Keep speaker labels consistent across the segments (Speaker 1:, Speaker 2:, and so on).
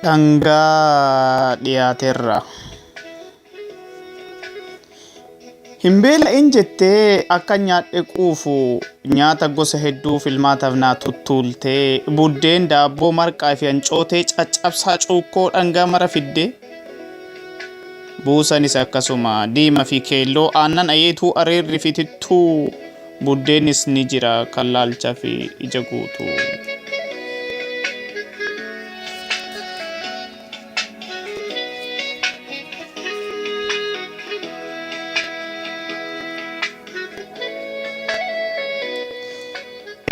Speaker 1: Dhangaa Dhiyaaterraa. Himbeela injettee akka nyaadhe quufu nyaata gosa hedduu filmaataaf naa tuttultee buddeen daabboo marqaa fi hancootee caccabsaa cuukkoo dhangaa mara fidde buusanis akkasuma diimaa fi keelloo aannan ayeetuu areerri fitittuu buddeenis ni jira kan laalcha fi ija guutu.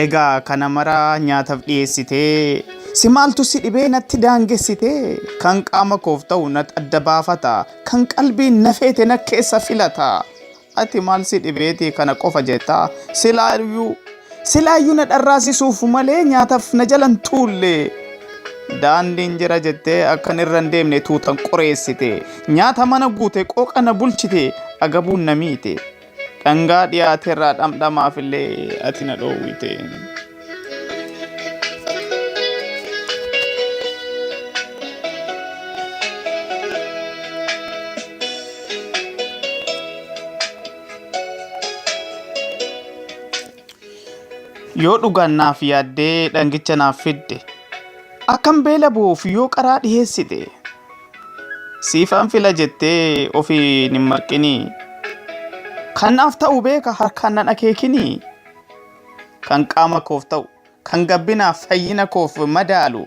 Speaker 1: Egaa kana mara nyaataaf dhiyeessitee si maaltu si dhibee natti daangessitee kan qaama koof ta'u natti adda baafata kan qalbiin na feete na keessa filata ati maal si dhibeeti kana qofa jetta silaayyuu na dharraasisuuf malee nyaataaf na jalan tuulle daandiin jira jettee akkan irra hin deemne tuutan qoreessite nyaata mana guute qooqa na bulchite agabuun na miite. Dhangaa Dhiyaaterraa dhamdhamaaf illee ati na dhoowwite. Yoo dhugaan naaf yaaddee dhangicha naaf fidde akkam beela bu'uuf yoo qaraa dhiyeessite siifan fila jettee ofii hin marqinii. Kanaaf ta'u beeka harkaan nan akeekinii kan qaama koof ta'u kan gabbinaaf fayyina koof madaalu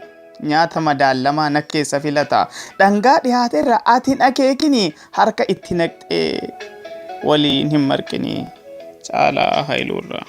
Speaker 1: nyaata madaalamaa na keessa filata dhangaa Dhiyaaterraa atiin akeekinii harka itti naqxee waliin hin marqinii. Chala Hailurraa.